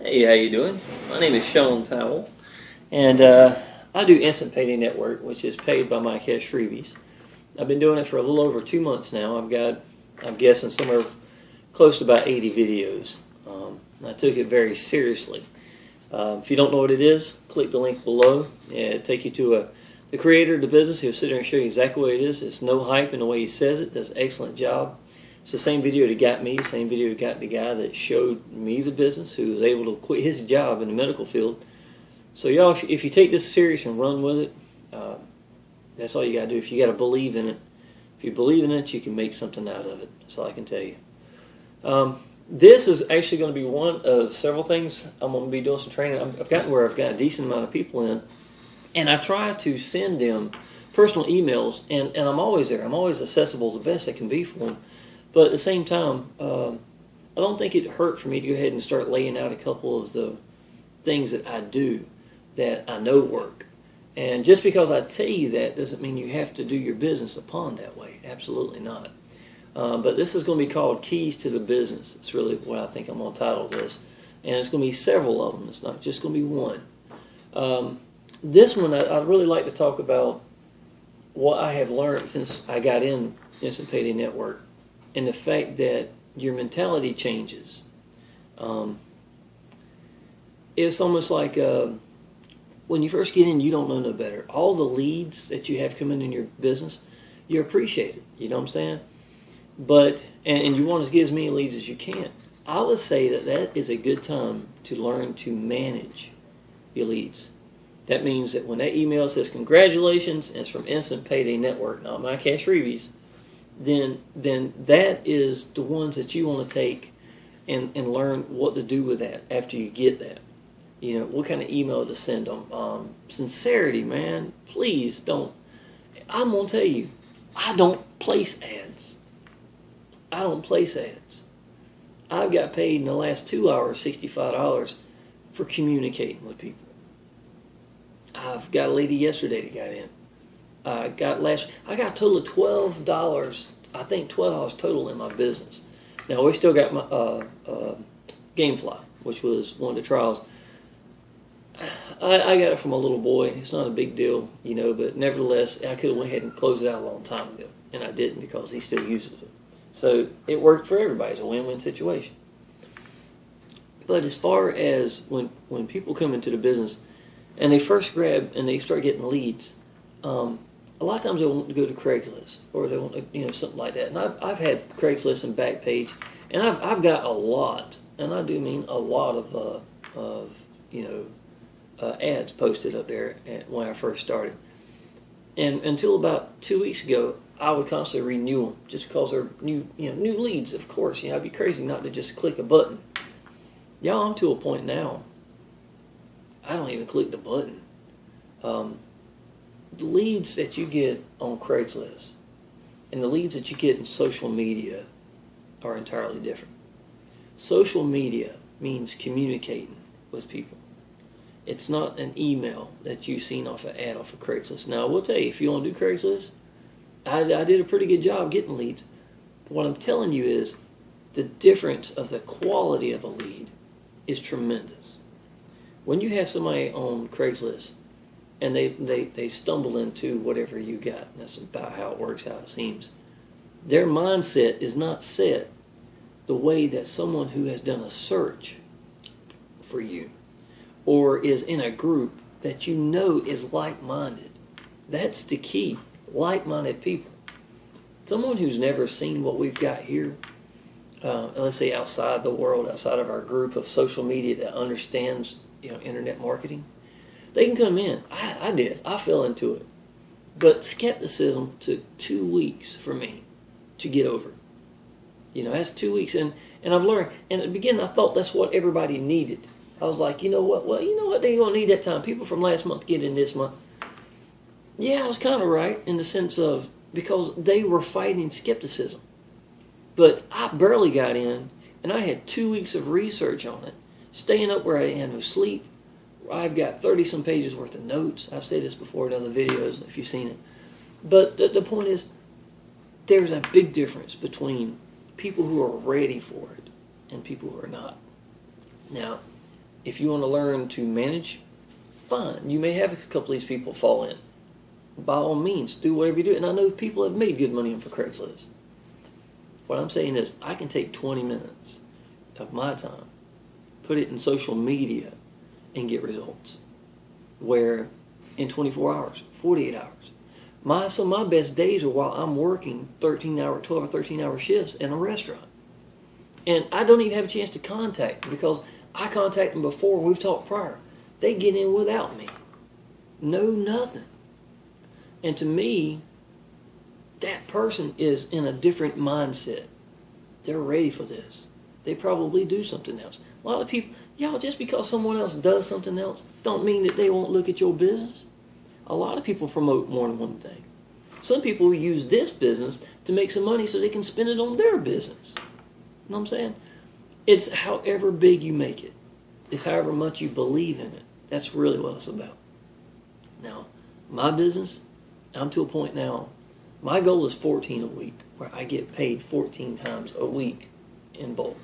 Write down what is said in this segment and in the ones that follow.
Hey, how you doing? My name is Shawn Powell, and I do Instant Payday Network, which is paid by my cash freebies. I've been doing it for a little over 2 months now. I'm guessing, somewhere close to about 80 videos. I took it very seriously. If you don't know what it is, click the link below. It'll take you to the creator of the business. He'll sit there and show you exactly what it is. It's no hype in the way he says it. Does an excellent job. It's the same video that got me, the same video that got the guy that showed me the business, who was able to quit his job in the medical field. So y'all, if you take this serious and run with it, that's all you got to do. If you got to believe in it. If you believe in it, you can make something out of it. That's all I can tell you. This is actually going to be one of several things I'm going to be doing some training. I've gotten where I've got a decent amount of people in, and I try to send them personal emails, and I'm always there. I'm always accessible the best I can be for them. But at the same time, I don't think it'd hurt for me to go ahead and start laying out a couple of the things that I do that I know work. And just because I tell you that doesn't mean you have to do your business upon that way. Absolutely not. But this is going to be called Keys to the Business. It's really what I think I'm going to title this. And it's going to be several of them. It's not just going to be one. This one, I'd really like to talk about what I have learned since I got in Instant Payday Network, and the fact that your mentality changes. It's almost like when you first get in, you don't know no better. All the leads that you have coming in your business, you appreciate it. You know what I'm saying? But and you want to get as many leads as you can. I would say that is a good time to learn to manage your leads. That means that when that email says congratulations, and it's from Instant Payday Network, not my cash freebies, then that is the ones that you want to take and learn what to do with that after you get that. You know, what kind of email to send them. Sincerity, man. Please don't. I'm going to tell you, I don't place ads. I don't place ads. I've got paid in the last 2 hours $65 for communicating with people. I've got a lady yesterday that got in. I got a total of $12. I think $12 total in my business. Now we still got my GameFly, which was one of the trials. I got it from a little boy. It's not a big deal, you know, but nevertheless, I could have went ahead and closed it out a long time ago, and I didn't because he still uses it. So it worked for everybody. It's a win-win situation. But as far as when people come into the business and they first grab and they start getting leads, a lot of times they want to go to Craigslist, or they want to, you know, something like that. And I've had Craigslist and Backpage, and I've got a lot, and I do mean a lot of ads posted up there when I first started. And until about 2 weeks ago, I would constantly renew them just because they're new leads. Of course, I'd be crazy not to just click a button. Y'all, I'm to a point now, I don't even click the button. The leads that you get on Craigslist and the leads that you get in social media are entirely different. Social media means communicating with people. It's not an email that you've seen off an ad off of Craigslist. Now, I will tell you, if you want to do Craigslist, I did a pretty good job getting leads. But what I'm telling you is the difference of the quality of a lead is tremendous. When you have somebody on Craigslist and they stumble into whatever you got, and that's about how it works, how it seems, their mindset is not set the way that someone who has done a search for you or is in a group that you know is like-minded. That's the key. Like-minded people. Someone who's never seen what we've got here, let's say outside the world, outside of our group of social media that understands, internet marketing, they can come in. I did. I fell into it. But skepticism took 2 weeks for me to get over. That's 2 weeks. And I've learned. And at the beginning, I thought that's what everybody needed. I was like, you know what? Well, you know what? They don't need that time. People from last month get in this month. Yeah, I was kind of right in the sense of because they were fighting skepticism. But I barely got in, and I had 2 weeks of research on it, staying up where I had no sleep. I've got 30-some pages worth of notes. I've said this before in other videos if you've seen it. But the point is, there's a big difference between people who are ready for it and people who are not. Now, If you want to learn to manage, fine. You may have a couple of these people fall in. By all means, do whatever you do. And I know people have made good money for Craigslist. What I'm saying is, I can take 20 minutes of my time, put it in social media, and get results. Where in 24 hours, 48 hours. Some of my best days are while I'm working 12 or 13 hour shifts in a restaurant. And I don't even have a chance to contact them because I contacted them before, we've talked prior. They get in without me. No, nothing. And to me, that person is in a different mindset. They're ready for this. They probably do something else. A lot of people, just because someone else does something else, don't mean that they won't look at your business. A lot of people promote more than one thing. Some people use this business to make some money so they can spend it on their business. You know what I'm saying? It's however big you make it. It's however much you believe in it. That's really what it's about. Now, my business, I'm to a point now, my goal is 14 a week, where I get paid 14 times a week in bulk.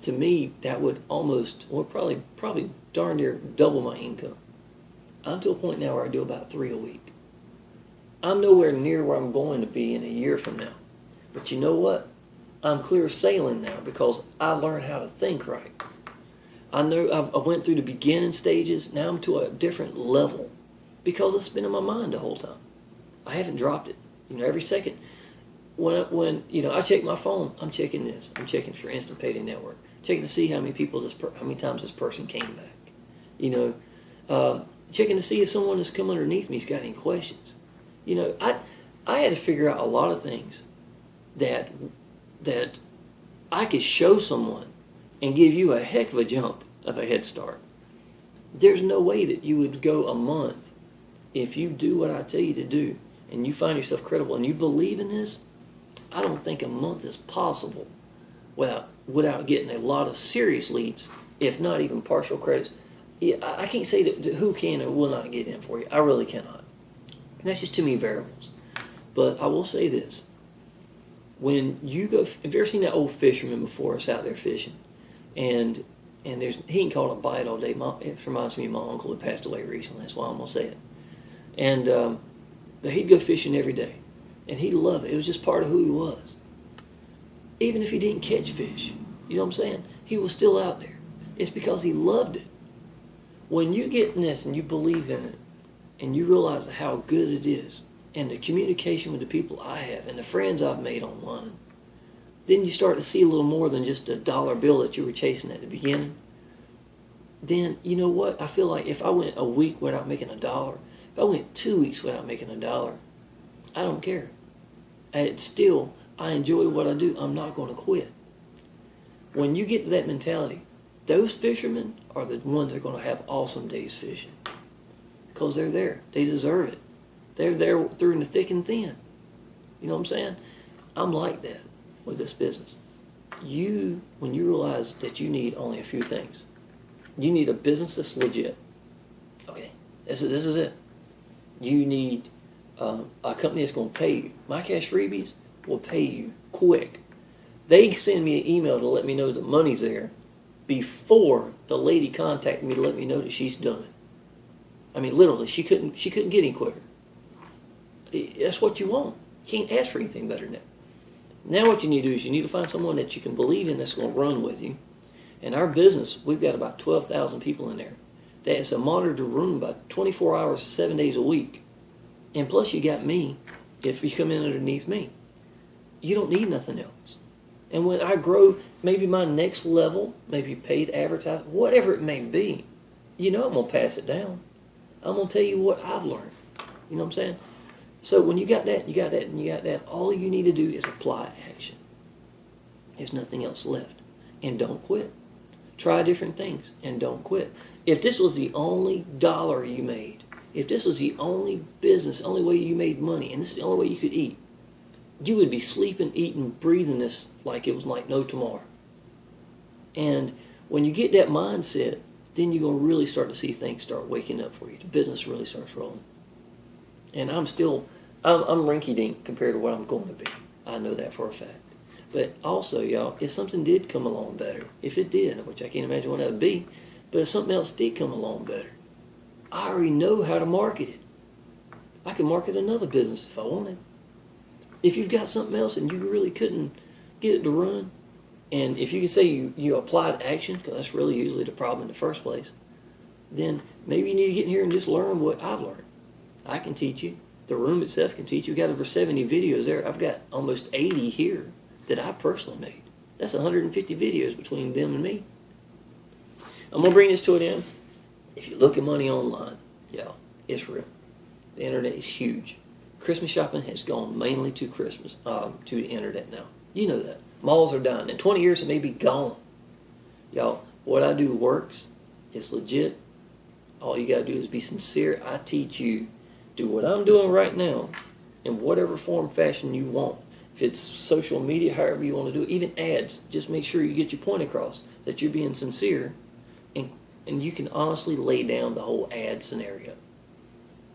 To me, that would probably darn near double my income. I'm to a point now where I do about 3 a week. I'm nowhere near where I'm going to be in a year from now. But you know what? I'm clear sailing now because I learned how to think right. I know I went through the beginning stages. Now I'm to a different level because it's been in my mind the whole time. I haven't dropped it. Every second. When I check my phone, I'm checking this. I'm checking for Instant Payday Network. Checking to see how many times this person came back. Checking to see if someone that's come underneath me's got any questions. I had to figure out a lot of things that I could show someone and give you a heck of a jump of a head start. There's no way that you would go a month if you do what I tell you to do and you find yourself credible and you believe in this. I don't think a month is possible without getting a lot of serious leads, if not even partial credits. I can't say that who can or will not get in for you. I really cannot. That's just too many variables. But I will say this. When you go, have you ever seen that old fisherman before us out there fishing? And he ain't caught a bite all day. It reminds me of my uncle who passed away recently. That's why I'm going to say it. And he'd go fishing every day. And he loved it. It was just part of who he was. Even if he didn't catch fish, you know what I'm saying? He was still out there. It's because he loved it. When you get in this and you believe in it, and you realize how good it is, and the communication with the people I have, and the friends I've made online, then you start to see a little more than just a dollar bill that you were chasing at the beginning. Then, you know what? I feel like if I went a week without making $1, if I went 2 weeks without making $1, I don't care. I enjoy what I do. I'm not going to quit. When you get to that mentality, those fishermen are the ones that are going to have awesome days fishing. Because they're there. They deserve it. They're there through the thick and thin. You know what I'm saying? I'm like that with this business. When you realize that you need only a few things. You need a business that's legit. Okay, this is it. You need a company that's going to pay you. My Cash Freebies will pay you quick. They send me an email to let me know the money's there before the lady contacted me to let me know that she's done it. I mean, literally, she couldn't get any quicker. That's what you want. You can't ask for anything better than that. Now what you need to do is you need to find someone that you can believe in that's going to run with you. In our business, we've got about 12,000 people in there. That's a monitored room about 24 hours, 7 days a week. And plus you got me if you come in underneath me. You don't need nothing else. And when I grow, maybe my next level, maybe paid advertising, whatever it may be, I'm going to pass it down. I'm going to tell you what I've learned. You know what I'm saying? So when you got that, you got that, and you got that, all you need to do is apply action. There's nothing else left. And don't quit. Try different things and don't quit. If this was the only dollar you made, if this was the only business, only way you made money, and this is the only way you could eat, you would be sleeping, eating, breathing this like it was like no tomorrow. And when you get that mindset, then you're going to really start to see things start waking up for you. The business really starts rolling. And I'm rinky-dink compared to what I'm going to be. I know that for a fact. But also, y'all, if something did come along better, if it did, which I can't imagine what that would be, But if something else did come along better, I already know how to market it. I can market another business if I wanted. If you've got something else and you really couldn't get it to run, and if you can say you applied action, because that's really usually the problem in the first place, then maybe you need to get in here and just learn what I've learned. I can teach you. The room itself can teach you. We've got over 70 videos there. I've got almost 80 here that I personally made. That's 150 videos between them and me. I'm going to bring this to an end. If you look at money online, y'all, it's real. The internet is huge. Christmas shopping has gone mainly to to the internet now. You know that. Malls are dying. In 20 years, it may be gone. Y'all, what I do works. It's legit. All you got to do is be sincere. I teach you. Do what I'm doing right now in whatever form, fashion you want. If it's social media, however you want to do it, even ads, just make sure you get your point across, that you're being sincere, and you can honestly lay down the whole ad scenario.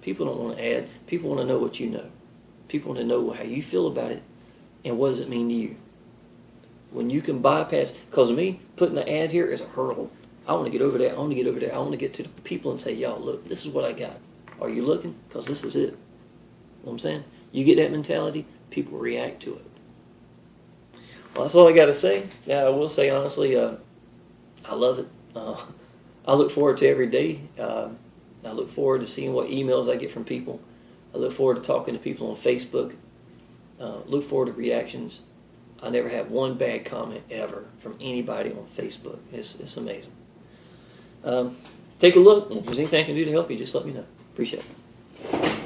People don't want to ad. People want to know what you know. People want to know how you feel about it and what does it mean to you. When you can bypass, because me, putting the ad here is a hurdle. I want to get over there. I want to get over there. I want to get to the people and say, y'all, look, this is what I got. Are you looking? Because this is it. You know what I'm saying? You get that mentality, people react to it. Well, that's all I got to say. Now, I will say, honestly, I love it. I look forward to every day. I look forward to seeing what emails I get from people. I look forward to talking to people on Facebook. Look forward to reactions. I never had one bad comment ever from anybody on Facebook. It's amazing. Take a look. If there's anything I can do to help you, just let me know. Appreciate it.